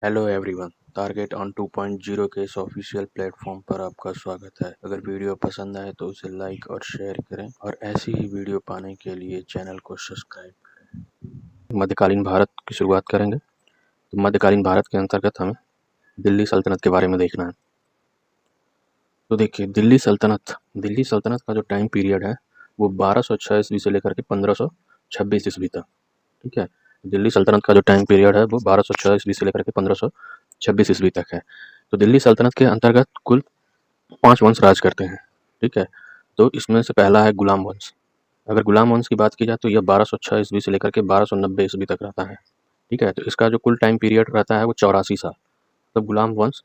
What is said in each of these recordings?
Hello everyone, target on 2.0 के इस official platform पर आपका स्वागत है। अगर वीडियो पसंद आए तो उसे लाइक और शेयर करें और ऐसी ही वीडियो पाने के लिए चैनल को सब्सक्राइब करें। मध्यकालीन भारत की शुरुआत करेंगे तो मध्यकालीन भारत के अंतर्गत हमें दिल्ली सल्तनत के बारे में देखना है। तो देखिए, दिल्ली सल्तनत का जो टाइम पीरियड है वो 1206 ईस्वी से लेकर के 1526 ईस्वी तक। ठीक है, दिल्ली सल्तनत का जो टाइम पीरियड है वो 1206 ईस्वी से लेकर के 1526 ईस्वी तक है। तो दिल्ली सल्तनत के अंतर्गत कुल 5 वंश राज करते हैं। ठीक है, तो इसमें से पहला है गुलाम वंश। अगर गुलाम वंश की बात की जाए तो यह 1206 ईस्वी से लेकर के 1290 ईस्वी तक रहता है। ठीक है, तो इसका जो कुल टाइम पीरियड रहता है वो 84 साल। तो गुलाम वंश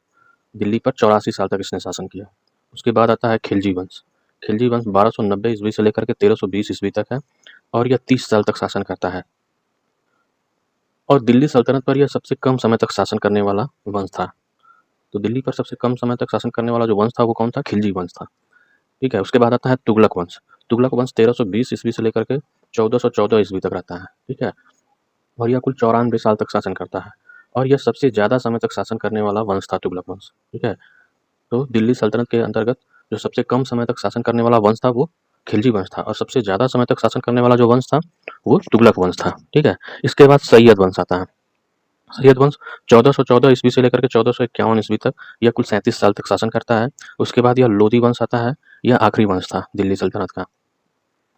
दिल्ली पर 84 साल तक इसने शासन किया। उसके बाद आता है खिलजी वंश। खिलजी वंश 1290 ईस्वी से लेकर के 1320 ईस्वी तक है और यह 30 साल तक शासन करता है। और दिल्ली सल्तनत पर यह सबसे कम समय तक शासन करने वाला वंश था। तो दिल्ली पर सबसे कम समय तक शासन करने वाला जो वंश था वो कौन था? खिलजी वंश था। ठीक है, उसके बाद आता है तुगलक वंश। तुगलक वंश 1320 ईस्वी से लेकर के 1414 ईस्वी तक रहता है। ठीक है, और यह कुल 94 साल तक शासन करता है और यह सबसे ज़्यादा समय तक शासन करने वाला वंश था, तुगलक वंश। ठीक है, तो दिल्ली सल्तनत के अंतर्गत जो सबसे कम समय तक शासन करने वाला वंश था वो खिलजी वंश था और सबसे ज़्यादा समय तक शासन करने वाला जो वंश था वो तुगलक वंश था। ठीक है, इसके बाद सैयद वंश आता है। सैयद वंश 1414 ईस्वी से लेकर के 1451 ईस्वी तक यह कुल 37 साल तक शासन करता है। उसके बाद यह लोधी वंश आता है। यह आखिरी वंश था दिल्ली सल्तनत का।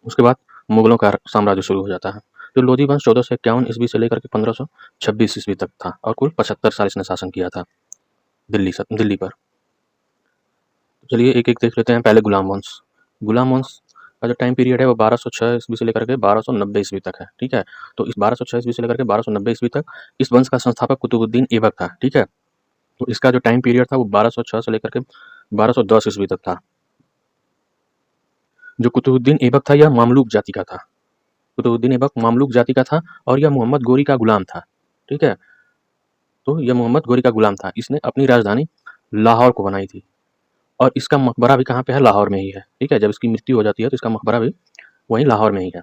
उसके बाद मुगलों का साम्राज्य शुरू हो जाता है। तो लोधी वंश 1451 ईस्वी से लेकर के 1526 ईस्वी तक था और कुल 75 साल इसने शासन किया था दिल्ली पर। चलिए एक एक देख लेते हैं। पहले गुलाम वंश। गुलाम वंश का जो टाइम पीरियड है वो 1206 ईस्वी से लेकर के 1290 ईस्वी तक है। ठीक है, तो इस 1206 ईस्वी से लेकर के 1290 ईस्वी तक इस वंश का संस्थापक कुतुबुद्दीन ऐबक था। ठीक है, तो इसका जो टाइम पीरियड था वो 1206 से लेकर के 1210 ईस्वी तक था। जो कुतुबुद्दीन ऐबक था यह मामलूक जाति का था। कुतुबुद्दीन ऐबक मामलूक जाति का था और यह मोहम्मद गोरी का गुलाम था। ठीक है, तो यह मोहम्मद गोरी का गुलाम था। इसने अपनी राजधानी लाहौर को बनाई थी और इसका मकबरा भी कहाँ पे है? लाहौर में ही है। ठीक है, जब इसकी मृत्यु हो जाती है तो इसका मकबरा भी वहीं लाहौर में ही है।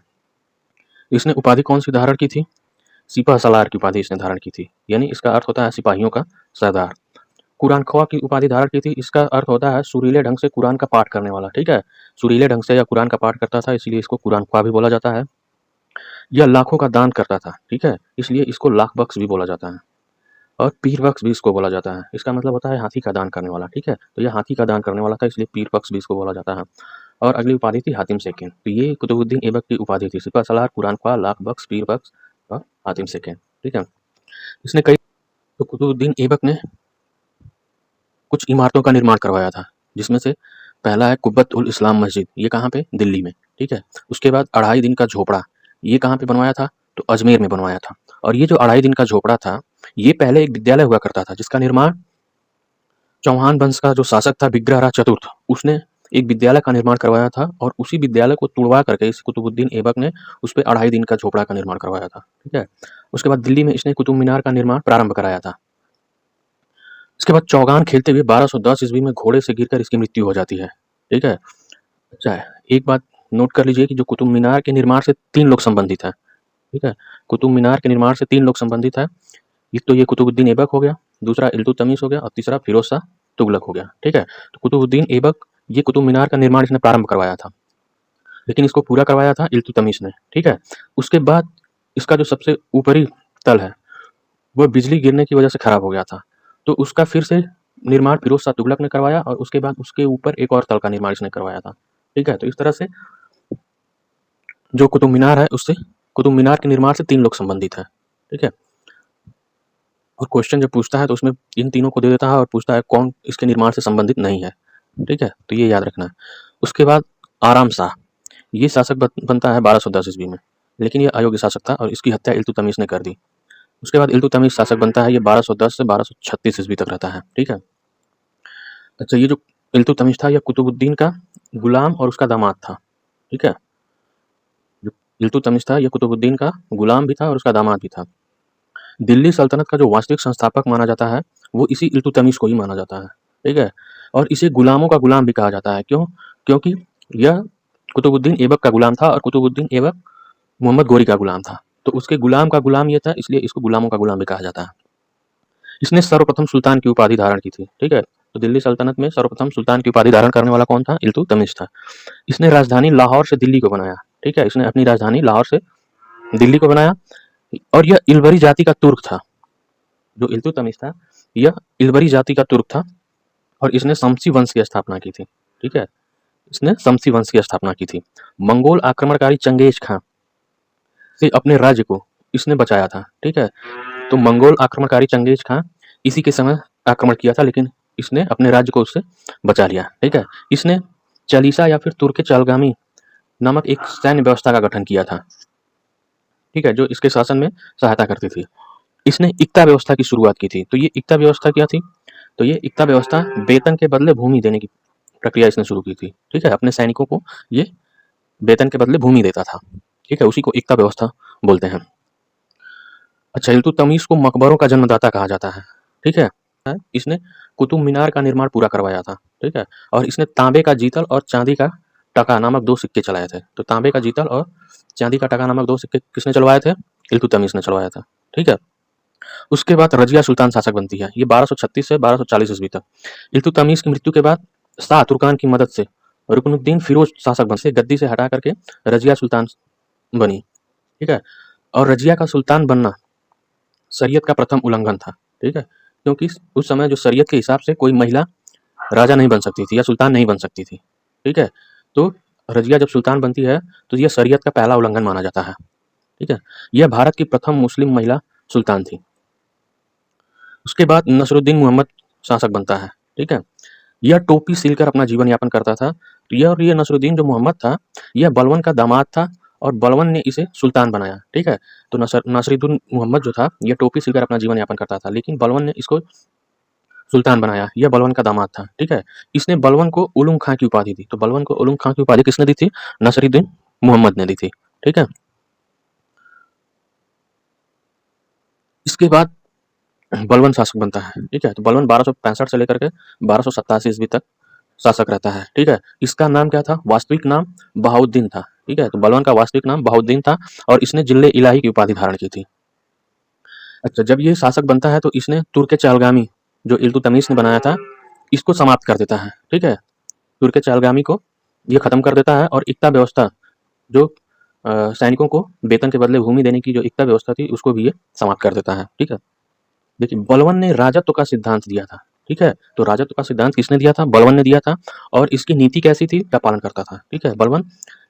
इसने उपाधि कौन सी धारण की थी? सिपह सलार की उपाधि इसने धारण की थी, यानी इसका अर्थ होता है सिपाहियों का सरदार। कुरान ख्वा की उपाधि धारण की थी, इसका अर्थ होता है सुरीले ढंग से कुरान का पाठ करने वाला। ठीक है, सुरीले ढंग से यह कुरान का पाठ करता था, इसलिए इसको कुरान ख्वा भी बोला जाता है। यह लाखों का दान करता था। ठीक है, इसलिए इसको लाख बख्श भी बोला जाता है और पीर बख्श भी इसको बोला जाता है। इसका मतलब होता है हाथी का दान करने वाला। ठीक है, तो यह हाथी का दान करने वाला था, इसलिए पीर बख्श भी इसको बोला जाता है। और अगली उपाधि थी हातिम सेकंड। तो ये कुतुबुद्दीन ऐबक की उपाधि थी, सिपह सलार, कुरान ख्वा, लाख बख्श, पीर बख्श और हातिम सेकंड। ठीक है, इसने कई तो कुतुबुद्दीन ऐबक ने कुछ इमारतों का निर्माण करवाया था, जिसमें से पहला है कुब्बत उल इस्लाम मस्जिद। ये कहाँ पे? दिल्ली में। ठीक है, उसके बाद 2.5 दिन का झोपड़ा। ये कहाँ पे बनवाया था? तो अजमेर में बनवाया था। और ये जो 2.5 दिन का झोपड़ा था ये पहले एक विद्यालय हुआ करता था, जिसका निर्माण चौहान वंश का जो शासक था विग्रहराज चतुर्थ, उसने एक विद्यालय का निर्माण करवाया था और उसी विद्यालय को तुड़वा करके इस कुतुबुद्दीन ऐबक ने उस पर 2.5 दिन का झोपड़ा का निर्माण करवाया था। ठीक है, उसके बाद दिल्ली में इसने कुतुब मीनार का निर्माण प्रारंभ कराया था। इसके बाद चौगान खेलते हुए 1210 ईस्वी में घोड़े से गिरकर इसकी मृत्यु हो जाती है। ठीक है, अच्छा है, एक बात नोट कर लीजिए कि जो कुतुब मीनार के निर्माण से 3 लोग संबंधित हैं। ठीक है, कुतुब मीनार के निर्माण से 3 लोग संबंधित हैं। एक तो ये कुतुबुद्दीन ऐबक हो गया, दूसरा इल्तुतमिश हो गया और तीसरा फिरोज शाह तुगलक हो गया। ठीक है, तो कुतुबुद्दीन ऐबक ये कुतुब मीनार का निर्माण इसने प्रारंभ करवाया था, लेकिन इसको पूरा करवाया था इल्तुतमिश ने। ठीक है, उसके बाद इसका जो सबसे ऊपरी तल है वह बिजली गिरने की वजह से खराब हो गया था, तो उसका फिर से निर्माण फिरोज शाह तुगलक ने करवाया और उसके बाद उसके ऊपर एक और तल का निर्माण इसने करवाया था। ठीक है, तो इस तरह से जो कुतुब मीनार है उससे कुतुब मीनार के निर्माण से 3 लोग संबंधित हैं। ठीक है, और क्वेश्चन जब पूछता है तो उसमें इन तीनों को दे देता है और पूछता है कौन इसके निर्माण से संबंधित नहीं है। ठीक है, तो ये याद रखना है। उसके बाद आराम शाह, ये शासक बनता है 1210 ईस्वी में, लेकिन ये अयोग्य शासक था और इसकी हत्या इल्तुतमिश ने कर दी। उसके बाद इल्तुतमिश शासक बनता है, ये 1210 से 1236 ईस्वी तक रहता है। ठीक है, अच्छा, ये जो इल्तुतमिश था यह कुतुबुद्दीन का गुलाम और उसका दामाद था। ठीक है, जो इल्तुतमिश था यह कुतुबुद्दीन का गुलाम भी था और उसका दामाद भी था। दिल्ली सल्तनत का जो वास्तविक संस्थापक माना जाता है वो इसी इल्तुतमिश को ही माना जाता है। ठीक है, और इसे गुलामों का गुलाम भी कहा जाता है। क्यों? क्योंकि यह कुतुबुद्दीन ऐबक का गुलाम था और कुतुबुद्दीन ऐबक मोहम्मद गोरी का गुलाम था, तो उसके गुलाम का गुलाम ये था, इसलिए इसको गुलामों का गुलाम भी कहा जाता है। इसने सर्वप्रथम सुल्तान की उपाधि धारण की थी, ठीक है। तो दिल्ली सल्तनत में सर्वप्रथम सुल्तान की उपाधि धारण करने वाला कौन था? इल्तुतमिश था। इसने राजधानी लाहौर से दिल्ली को बनाया, ठीक है। इसने अपनी राजधानी लाहौर से दिल्ली को बनाया और यह इल्बरी जाति का तुर्क था। जो इल्तुतमिश था यह इल्बरी जाति का तुर्क था और इसने शमसी वंश की स्थापना की थी, ठीक है। इसने शमसी वंश की स्थापना की थी। मंगोल आक्रमणकारी चंगेज खां से अपने राज्य को इसने बचाया था, ठीक है। तो मंगोल आक्रमणकारी चंगेज खां इसी के समय आक्रमण किया था, लेकिन इसने अपने राज्य को उससे बचा लिया, ठीक है। इसने चालीसा या फिर तुर्के चालगामी नामक एक सैन्य व्यवस्था का गठन किया था, ठीक है, जो इसके शासन में सहायता करती थी। इसने इक्ता व्यवस्था की शुरुआत की थी। तो ये इक्ता व्यवस्था क्या थी? तो ये इक्ता व्यवस्था वेतन के बदले भूमि देने की प्रक्रिया इसने शुरू की थी, ठीक है। अपने सैनिकों को ये वेतन के बदले भूमि देता था, ठीक है। उसी को इक्ता व्यवस्था बोलते हैं। अच्छा, इल्तुतमिश को मकबरों का जन्मदाता कहा जाता है, ठीक है। इसने कुतुब मीनार का निर्माण पूरा करवाया था, ठीक है। और इसने तांबे का जीतल और चांदी का टका नामक 2 सिक्के चलाए थे। तो तांबे का जीतल और चांदी का टका नामक 2 सिक्के किसने चलवाए थे? इल्तुतमिश ने चलवाया था, ठीक है। उसके बाद रजिया सुल्तान शासक बनती है। ये 1236 से 1240 ईस्वी तक। इल्तुतमिश की मृत्यु के बाद शाह तुर्कान की मदद से रुकनुद्दीन फिरोज शासक बन गद्दी से हटा करके रजिया सुल्तान बनी, ठीक है। और रजिया का सुल्तान बनना शरीयत का प्रथम उल्लंघन था, ठीक है। क्योंकि उस समय जो शरीयत के हिसाब से कोई महिला राजा नहीं बन सकती थी या सुल्तान नहीं बन सकती थी, ठीक है। तो रजिया जब सुल्तान बनती है तो यह शरीयत का पहला उल्लंघन माना जाता है, ठीक है। यह भारत की प्रथम मुस्लिम महिला सुल्तान थी। उसके बाद नसरुद्दीन मोहम्मद शासक बनता है, ठीक है। यह टोपी सिलकर अपना जीवन यापन करता था। तो ये नसरुद्दीन जो मोहम्मद था, यह बलवन का दामाद था और बलवन ने इसे सुल्तान बनाया, ठीक है। तो नसरुद्दीन मोहम्मद जो था यह टोपी सिलकर अपना जीवन यापन करता था, लेकिन बलवन ने इसको सुल्तान बनाया। यह बलवन का दामाद था, ठीक है। इसने बलवन को उलुग खां की उपाधि दी। तो बलवन को उलुग खां की उपाधि किसने दी थी? नसरुद्दीन मोहम्मद ने दी थी, ठीक है। इसके बाद बलवन शासक बनता है, ठीक है। तो बलवन 1265 से लेकर के 1287 ईस्वी तक शासक रहता है, ठीक है। इसका नाम क्या था? वास्तविक नाम बहाउद्दीन था, ठीक है। तो बलवन का वास्तविक नाम बहाउद्दीन था और इसने जिले इलाही की उपाधि धारण की थी। अच्छा, जब ये शासक बनता है तो इसने तुर्क चालगामी जो इल्तुतमिश ने बनाया था इसको समाप्त कर देता है, ठीक है। तुर्क चालगामी को ये खत्म कर देता है और इक्ता व्यवस्था जो सैनिकों को वेतन के बदले भूमि देने की जो इक्ता व्यवस्था थी उसको भी ये समाप्त कर देता है, ठीक है। देखिए, बलवन ने राजत्व का सिद्धांत दिया था, ठीक है। तो राजत्व का सिद्धांत किसने दिया था? बलवन ने दिया था। और इसकी नीति कैसी थी? क्या पालन करता था, ठीक है। बलवन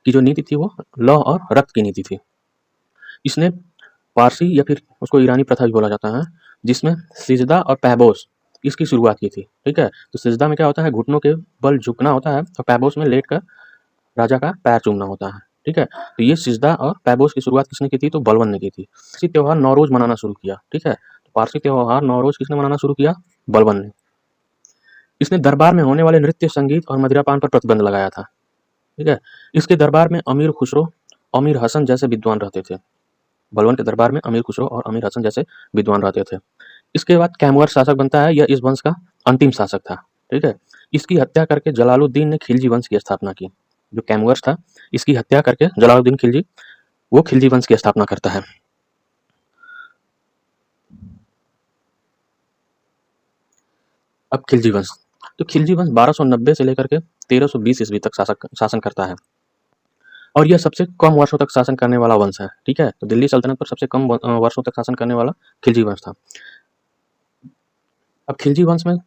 की जो नीति थी वो लौह और रक्त की नीति थी। इसने पारसी या फिर उसको ईरानी प्रथा भी बोला जाता है, जिसमें सिजदा और पैबोस इसकी शुरुआत की थी, ठीक है। तो सिजदा में क्या होता है? घुटनों के बल झुकना होता है और पैबोस में लेट कर राजा का पैर चूमना होता है, ठीक है। तो ये सिजदा और पैबोस की शुरुआत किसने की थी? तो बलवन ने की थी। इसी त्योहार नौरोज मनाना शुरू किया, ठीक है। तो पारसी त्योहार नौरोज किसने मनाना शुरू किया? बलवन ने। इसने दरबार में होने वाले नृत्य, संगीत और मदिरापान पर प्रतिबंध लगाया था, ठीक है। इसके दरबार में अमीर खुसरो, अमीर हसन जैसे विद्वान रहते थे। बलवन के दरबार में अमीर खुसरो और अमीर हसन जैसे विद्वान रहते थे। इसके बाद कैमुअर शासक बनता है। यह इस वंश का अंतिम शासक था, ठीक है। इसकी हत्या करके जलालुद्दीन ने खिलजी वंश की स्थापना की। जो कैमुअर था इसकी हत्या करके जलालुद्दीन खिलजी वो खिलजी वंश की स्थापना करता है। अब खिलजी वंश। तो खिलजी वंश 1290 से लेकर के 1320 ईस्वी तक शासन करता है और यह सबसे कम वर्षों तक शासन करने वाला वंश है, ठीक है। तो दिल्ली सल्तनत पर सबसे कम वर्षों तक शासन करने वाला खिलजी वंश था। अब खिलजी वंश में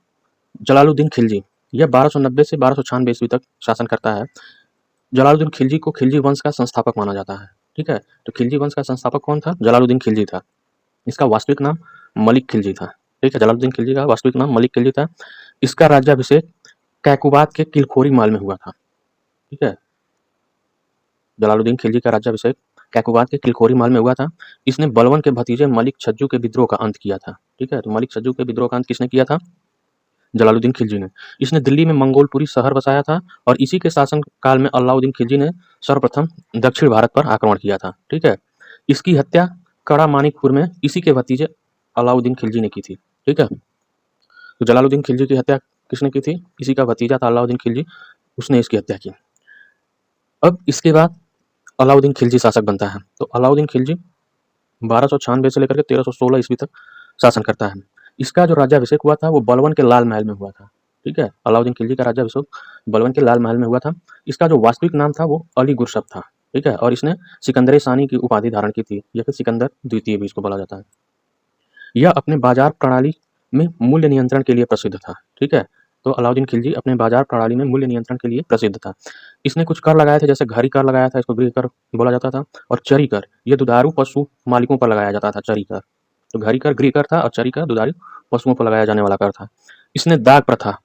जलालुद्दीन खिलजी यह 1290 से 1296 ईस्वी तक शासन करता है। जलालुद्दीन खिलजी को खिलजी वंश का संस्थापक माना जाता है, ठीक है। तो खिलजी वंश का संस्थापक कौन था? जलालुद्दीन खिलजी था। इसका वास्तविक नाम मलिक खिलजी था, ठीक है। जलालुद्दीन खिलजी का वास्तविक नाम मलिक खिलजी था। इसका राज्याभिषेक कैकुबात के किलखोरी माल में हुआ था, ठीक है। जलालुद्दीन खिलजी का राज्याभिषेक कैकुबात के किलखोरी माल में हुआ था। इसने बलवन के भतीजे मलिक छज्जू के विद्रोह का अंत किया था, ठीक है। तो मलिक छज्जू के विद्रोह का अंत किसने किया था? जलालुद्दीन खिलजी ने। इसने दिल्ली में मंगोलपुरी शहर बसाया था और इसी के शासन काल में अलाउद्दीन खिलजी ने सर्वप्रथम दक्षिण भारत पर आक्रमण किया था, ठीक है। इसकी हत्या कड़ा मानिकपुर में इसी के भतीजे अलाउद्दीन खिलजी ने की थी, ठीक है। तो जलालुद्दीन खिलजी की हत्या किसने की थी? इसी का भतीजा था अलाउद्दीन खिलजी, उसने इसकी हत्या की। अब इसके बाद अलाउद्दीन खिलजी शासक बनता है। तो अलाउद्दीन खिलजी 1296 से लेकर के 1316 ईस्वी तक शासन करता है। इसका जो राज्याभिषेक हुआ था वो बलवन के लाल महल में हुआ था। ठीक है, अलाउद्दीन खिलजी का राज्याभिषेक बलवन के लाल महल में हुआ था। इसका जो वास्तविक नाम था वो अली गुरशप था। ठीक है, और इसने सिकंदर सानी की उपाधि धारण की थी, या फिर सिकंदर द्वितीय भी इसको बोला जाता है। यह अपने बाजार प्रणाली में मूल्य नियंत्रण के लिए प्रसिद्ध था। ठीक है, तो अलाउद्दीन खिलजी अपने बाजार प्रणाली में मूल्य नियंत्रण के लिए प्रसिद्ध था। इसने कुछ कर लगाए थे, जैसे घरी कर लगाया था, इसको गृह कर बोला जाता था, और चरी कर, यह दुधारू पशु मालिकों पर लगाया जाता था, चरी कर। तो घरी कर गृह कर था, और चरी कर दुधारू पशुओं पर लगाया जाने वाला कर था। इसने दाग प्रथा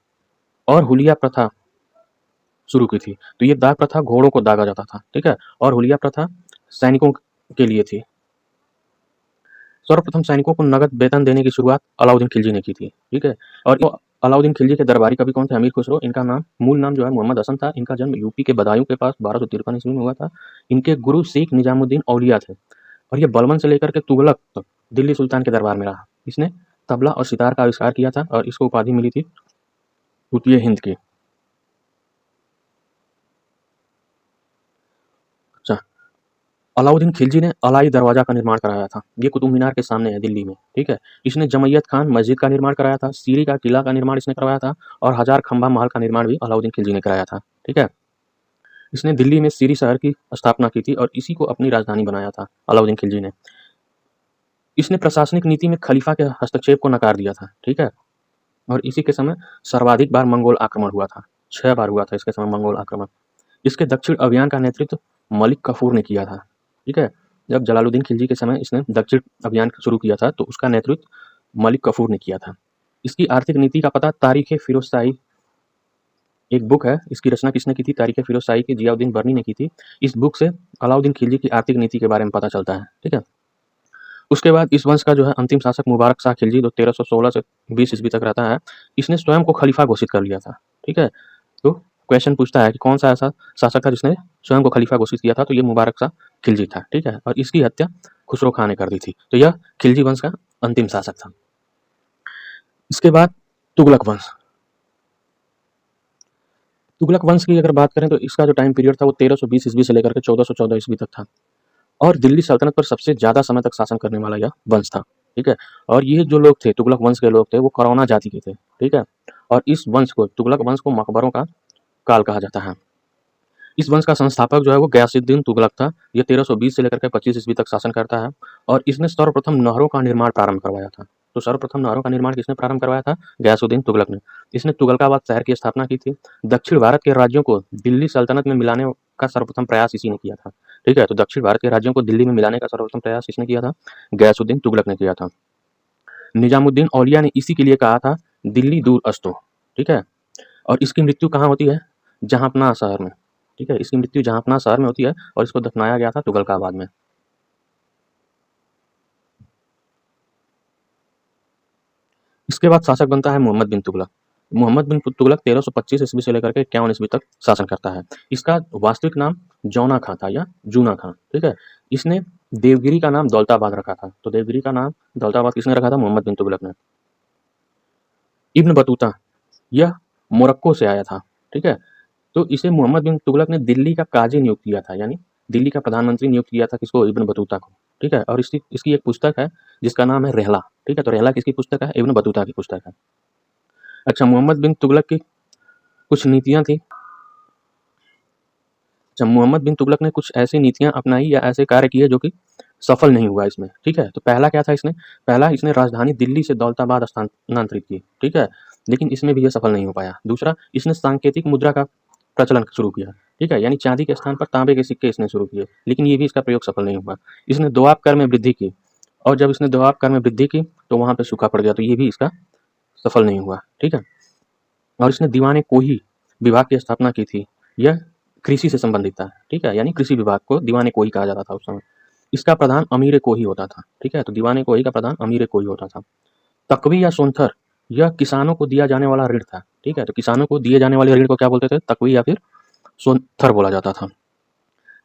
और हुलिया प्रथा शुरू की थी। तो ये दाग प्रथा घोड़ों को दागा जाता था। ठीक है, और हुलिया प्रथा सैनिकों के लिए थी। सर्वप्रथम सैनिकों को नगद वेतन देने की शुरुआत अलाउद्दीन खिलजी ने की थी। ठीक है, और अलाउद्दीन खिलजी के दरबारी कवि कौन थे? अमीर खुसरो। इनका नाम, मूल नाम जो है मोहम्मद हसन था। इनका जन्म यूपी के बदायूं के पास 1253 ईस्वी में हुआ था। इनके गुरु शेख निजामुद्दीन औलिया थे, और ये बलवन से लेकर के तुगलक तक दिल्ली सुल्तान के दरबार में रहा। इसने तबला और सितार का आविष्कार किया था, और इसको उपाधि मिली थी तूतिए हिंद की। अच्छा, अलाउद्दीन खिलजी ने अलाई दरवाजा का निर्माण कराया था। ये कुतुब मीनार के सामने है दिल्ली में। ठीक है, इसने जमैयत खान मस्जिद का निर्माण कराया था। सीरी का किला का निर्माण इसने करवाया था, और हजार खंबा महल का निर्माण भी अलाउद्दीन खिलजी ने कराया था। ठीक है, इसने दिल्ली में सीरी शहर की स्थापना की थी, और इसी को अपनी राजधानी बनाया था अलाउद्दीन खिलजी ने। इसने प्रशासनिक नीति में खलीफा के हस्तक्षेप को नकार दिया था। ठीक है, और इसी के समय सर्वाधिक बार मंगोल आक्रमण हुआ था। 6 बार हुआ था इसके समय मंगोल आक्रमण। इसके दक्षिण अभियान का नेतृत्व मलिक कफूर ने किया था। ठीक है, जब जलालुद्दीन खिलजी के समय इसने दक्षिण अभियान शुरू किया था, तो उसका नेतृत्व मलिक कफूर ने किया था। इसकी आर्थिक नीति का पता तारीख फिरोज शाही, एक बुक है, इसकी रचना किसने की थी? तारीख फिरोज शाही की जियाउद्दीन बर्नी ने की थी। इस बुक से अलाउद्दीन खिलजी की आर्थिक नीति के बारे में पता चलता है। ठीक है, उसके बाद इस वंश का जो है अंतिम शासक मुबारक शाह खिलजी, जो 1316 से 20 ईस्वी तक रहता है, इसने स्वयं को खलीफा घोषित कर लिया था। ठीक है, तो क्वेश्चन पूछता है कि कौन सा ऐसा शासक था जिसने स्वयं को खलीफा घोषित किया था? तो ये मुबारक शाह खिलजी था। ठीक है, और इसकी हत्या खुसरो खां ने कर दी थी। तो यह खिलजी वंश का अंतिम शासक था। इसके बाद तुगलक वंश। तुगलक वंश की अगर बात करें तो इसका जो टाइम पीरियड था वो 1320 ईस्वी से लेकर के 1414 ईस्वी तक था, और दिल्ली सल्तनत पर सबसे ज़्यादा समय तक शासन करने वाला यह वंश था। ठीक है, और ये जो लोग थे, तुगलक वंश के लोग थे, वो करौना जाति के थे। ठीक है, और इस वंश को, तुगलक वंश को मकबरों का काल कहा जाता है। इस वंश का संस्थापक जो है वो गयासुद्दीन तुगलक था। ये 1320 से लेकर के 25 ईस्वी तक शासन करता है, और इसने सर्वप्रथम नहरों का निर्माण प्रारंभ करवाया था। तो सर्वप्रथम नहरों का निर्माण किसने प्रारंभ करवाया था? गयासुद्दीन तुगलक ने। इसने तुगलकाबाद शहर की स्थापना की थी। दक्षिण भारत के राज्यों को दिल्ली सल्तनत में मिलाने का सर्वप्रथम प्रयास इसी ने किया था। ठीक है, तो दक्षिण भारत के राज्यों को दिल्ली में मिलाने का सर्वप्रथम प्रयास इसने किया था, गयासुद्दीन तुगलक ने किया था। निजामुद्दीन औलिया ने इसी के लिए कहा था, दिल्ली दूर अस्तो। ठीक है, और इसकी मृत्यु कहाँ होती है? जहांपनाह शहर में। ठीक है, इसकी मृत्यु जहांपनाह शहर में होती है, और इसको दफनाया गया था तुगलकाबाद में। इसके बाद शासक बनता है मोहम्मद बिन तुगलक। मोहम्मद बिन तुगलक 1325 ईस्वी से लेकर के 51 ईस्वी तक शासन करता है। इसका वास्तविक नाम जौना खां था, या जूना खां। ठीक है, इसने देवगिरी का नाम दौलताबाद रखा था। तो देवगिरी का नाम दौलताबाद किसने रखा था? मोहम्मद बिन तुगलक ने। इब्न बतूता, यह मोरक्को से आया था। ठीक है, तो इसे मोहम्मद बिन तुगलक ने दिल्ली का काजी नियुक्त किया था, यानी दिल्ली का प्रधानमंत्री नियुक्त किया था। किसको? इब्न बतूता को। ठीक है, और इसकी इसकी एक पुस्तक है जिसका नाम है रहला। ठीक है, तो रहला किसकी पुस्तक है? इब्न बतूता की पुस्तक है। अच्छा, मोहम्मद बिन तुगलक की कुछ नीतियां थी। जब मोहम्मद बिन तुगलक ने कुछ ऐसी नीतियां अपनाई या ऐसे कार्य किए जो कि सफल नहीं हुआ इसमें। ठीक है, तो पहला क्या था? पहला इसने राजधानी दिल्ली से दौलताबाद स्थानांतरित की। ठीक है, लेकिन इसमें भी यह सफल नहीं हो पाया। दूसरा, इसने सांकेतिक मुद्रा का प्रचलन शुरू किया। ठीक है, यानी चांदी के स्थान पर तांबे के सिक्के इसने शुरू किए, लेकिन ये भी इसका प्रयोग सफल नहीं हुआ। इसने दोआब कर में वृद्धि की, और जब इसने दोआब कर में वृद्धि की तो वहां पर सूखा पड़ गया, तो ये भी इसका सफल नहीं हुआ। ठीक है, और इसने दीवाने कोही विभाग की स्थापना की थी। यह कृषि से संबंधित था। ठीक है, यानी कृषि विभाग को दीवाने कोही कहा जाता था उस समय। इसका प्रधान अमीर कोही होता था। ठीक है, तो दीवाने कोही का प्रधान अमीर कोही होता था। तकवी या सोनथर, यह किसानों को दिया जाने वाला ऋण था। ठीक है, तो किसानों को दिए जाने वाले ऋण को क्या बोलते थे? तकवी या फिर सोनथर बोला जाता था।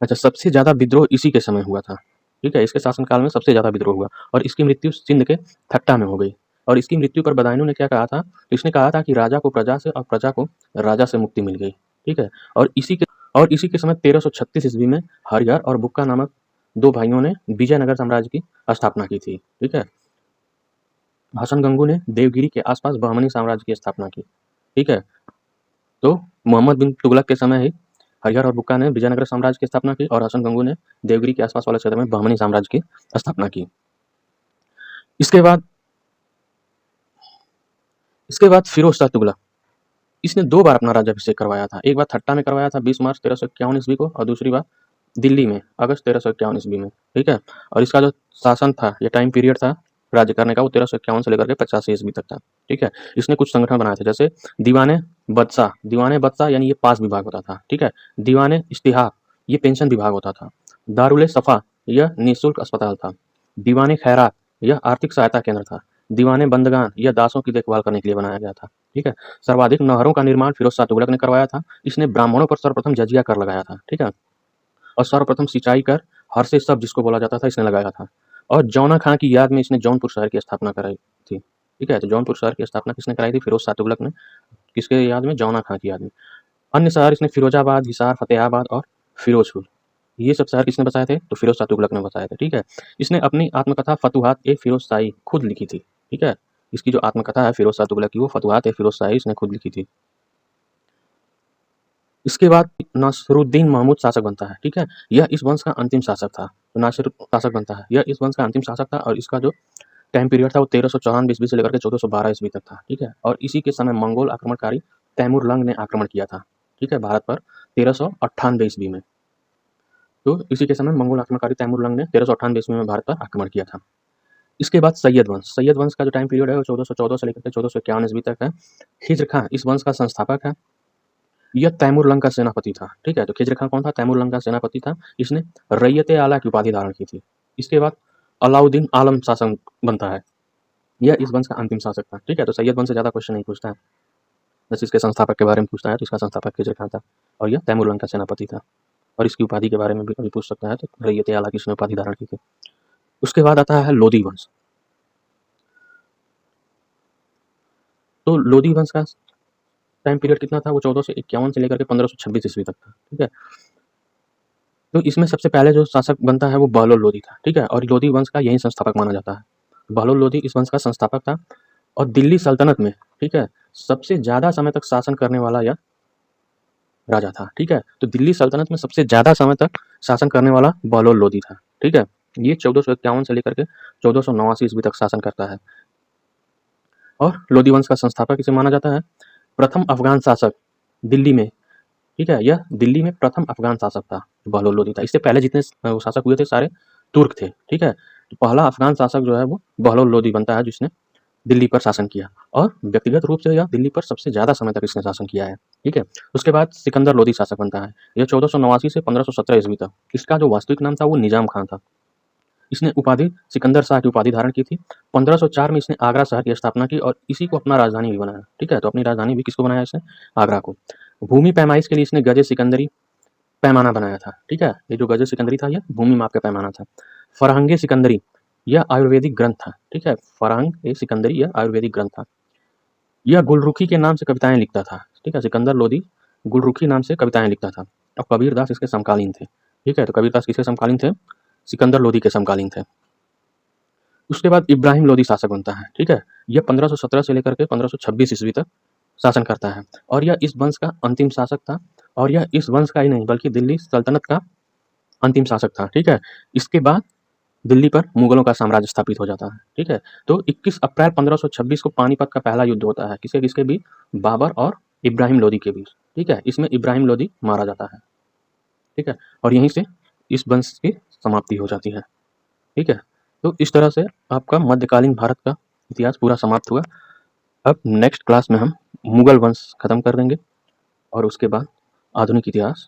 अच्छा, सबसे ज्यादा विद्रोह इसी के समय हुआ था। ठीक है, इसके शासनकाल में सबसे ज्यादा विद्रोह हुआ, और इसकी मृत्यु सिंध के थट्टा में हो गई। और इसकी मृत्यु पर बदायूं ने क्या कहा था? तो इसने कहा था कि राजा को प्रजा से और प्रजा को राजा से मुक्ति मिल गई। ठीक है, और इसी के समय 1336 ईस्वी में हरिहर और बुक्का नामक दो भाइयों ने विजयनगर साम्राज्य की स्थापना की थी। ठीक है, हसन गंगू ने देवगिरी के आसपास बहमनी साम्राज्य की स्थापना की। ठीक है, तो मोहम्मद बिन तुगलक के समय ही हरिहर और बुक्का ने विजयनगर साम्राज्य की स्थापना की और हसन गंगू ने देवगिरी के आसपास वाले क्षेत्र में बहमनी साम्राज्य की स्थापना की। इसके बाद फिरोज शाह तुगलक, इसने 2 बार अपना राज्याभिषेक करवाया था। एक बार ठट्टा में करवाया था 20 मार्च 1351 ईस्वी को और दूसरी बार दिल्ली में अगस्त 1351 ईस्वी में। ठीक है, और इसका जो शासन था, ये टाइम पीरियड था राज्य करने का, वो 1351 से लेकर के 85 ईस्वी तक था। ठीक है, इसने कुछ संगठन बनाए थे, जैसे दीवाने बदशाह यानी ये पास विभाग होता था। ठीक है, दीवाने इश्तिहार ये पेंशन विभाग होता था। दारुल सफ़ा यह निःशुल्क अस्पताल था। दीवाने खैरात यह आर्थिक सहायता केंद्र था। दीवाने बंदगान यह दासों की देखभाल करने के लिए बनाया गया था। ठीक है, सर्वाधिक नहरों का निर्माण फिरोज शाह तुगलक ने करवाया था। इसने ब्राह्मणों पर सर्वप्रथम जजिया कर लगाया था। ठीक है, और सर्वप्रथम सिंचाई कर हर से सब जिसको बोला जाता था, इसने लगाया था। और जौना खां की याद में इसने जौनपुर शहर की स्थापना कराई थी। ठीक है, तो जौनपुर शहर की स्थापना किसने कराई थी? फिरोज शाह तुगलक ने। किसके याद में? जौना खां की याद में। अन्य शहर इसने फिरोजाबाद, हिसार, फतेहाबाद और फिरोजपुर, ये सब शहर किसने बसाए थे? तो फिरोज शाह तुगलक ने बसाए थे। ठीक है, इसने अपनी आत्मकथा फतुहात ए फिरोज शाही खुद लिखी थी। ठीक है, इसकी जो आत्मकथा है फिरोज शाह तुगलक की, वो फतुहात ए फिरोज शाही इसने खुद लिखी थी। इसके बाद नासिरुद्दीन महमूद शासक बनता है। ठीक है, यह इस वंश का अंतिम शासक था। तो नासिर शासक बनता है, यह इस वंश का अंतिम शासक था और इसका जो टाइम पीरियड था वो 1394 ईस्वी से लेकर के 1412 ईस्वी तक था। ठीक है, और इसी के समय मंगोल आक्रमणकारी तैमूर लंग ने आक्रमण किया था। ठीक है, भारत पर 1398 ईस्वी में। तो इसी के समय मंगोल आक्रमणकारी तैमूर लंग ने 1398 ईस्वी में भारत पर आक्रमण किया था। इसके बाद सैयद वंश का जो टाइम पीरियड है वो 1414 से लेकर के 1451 ईस्वी तक है। खिज्र खां इस वंश का संस्थापक है। यह तैमूर लंग का सेनापति था। ठीक है, तो खिज्र खां कौन था? तैमूर लंग का सेनापति था। इसने रैयत-ए आला की उपाधि धारण की थी। इसके बाद अलाउद्दीन आलम शासक बनता है। यह इस वंश का अंतिम शासक था। ठीक है, तो सैयद वंश से ज़्यादा क्वेश्चन नहीं पूछता है। बस इसके संस्थापक के बारे में पूछता है, तो इसका संस्थापक खिज्र खां था और यह तैमूर लंग का सेनापति था। और इसकी उपाधि के बारे में भी कभी पूछ सकता है, तो रैयत-ए आला की इसने उपाधि धारण की थी। उसके बाद आता है लोधी वंश। तो लोधी वंश का टाइम पीरियड कितना था? वो 1451 से लेकर के 1526 ईस्वी तक था। ठीक है, तो इसमें सबसे पहले जो शासक बनता है वो बहलोल लोधी था। ठीक है, और लोधी वंश का यही संस्थापक माना जाता है। बहलोल लोधी इस वंश का संस्थापक था और दिल्ली सल्तनत में, ठीक है, सबसे ज़्यादा समय तक शासन करने वाला यह राजा था। ठीक है, तो दिल्ली सल्तनत में सबसे ज़्यादा समय तक शासन करने वाला बहलोल लोधी था। ठीक है, ये 1451 से लेकर के 1489 ईस्वी तक शासन करता है और लोधी वंश का संस्थापक इसे माना जाता है। प्रथम अफगान शासक दिल्ली में, ठीक है, यह दिल्ली में प्रथम अफगान शासक था, बहलोल लोधी था। इससे पहले जितने शासक हुए थे सारे तुर्क थे। ठीक है, तो पहला अफगान शासक जो है वो बहलोल लोधी बनता है, जिसने दिल्ली पर शासन किया और व्यक्तिगत रूप से यह दिल्ली पर सबसे ज़्यादा समय तक इसने शासन किया है। ठीक है, उसके बाद सिकंदर लोधी शासक बनता है। यह 1489 से 1517 ईस्वी तक। इसका जो वास्तविक नाम था वो निजाम खान था। इसने उपाधि सिकंदर शाह की उपाधि धारण की थी। 1504 में इसने आगरा शहर की स्थापना की और इसी को अपना राजधानी भी बनाया। ठीक है, तो अपनी राजधानी भी किसको बनाया इसने? आगरा को। भूमि पैमाइश के लिए इसने गजे सिकंदरी पैमाना बनाया था। ठीक है, ये जो गजे सिकंदरी था, यह भूमि माप का पैमाना था। फरहंगे सिकंदरी यह आयुर्वेदिक ग्रंथ था। ठीक है, फरहंग ए सिकंदरी यह आयुर्वेदिक ग्रंथ था। यह गुलरुखी के नाम से कविताएं लिखता था। ठीक है, सिकंदर लोधी गुलरुखी नाम से कविताएं लिखता था और कबीरदास इसके समकालीन थे। ठीक है, तो कबीरदास किसके समकालीन थे? सिकंदर लोधी के समकालीन थे। उसके बाद इब्राहिम लोधी शासक बनता है। ठीक है, यह 1517 से लेकर के 1526 ईस्वी तक शासन करता है और यह इस वंश का अंतिम शासक था और यह इस वंश का ही नहीं बल्कि दिल्ली सल्तनत का अंतिम शासक था। ठीक है, इसके बाद दिल्ली पर मुगलों का साम्राज्य स्थापित हो जाता है। ठीक है, तो 21 अप्रैल 1526 को पानीपत का पहला युद्ध होता है। किसके किसके बीच? बाबर और इब्राहिम लोधी के बीच। ठीक है, इसमें इब्राहिम लोधी मारा जाता है। ठीक है, और यहीं से इस वंश की समाप्ति हो जाती है। ठीक है, तो इस तरह से आपका मध्यकालीन भारत का इतिहास पूरा समाप्त हुआ। अब नेक्स्ट क्लास में हम मुगल वंश खत्म कर देंगे और उसके बाद आधुनिक इतिहास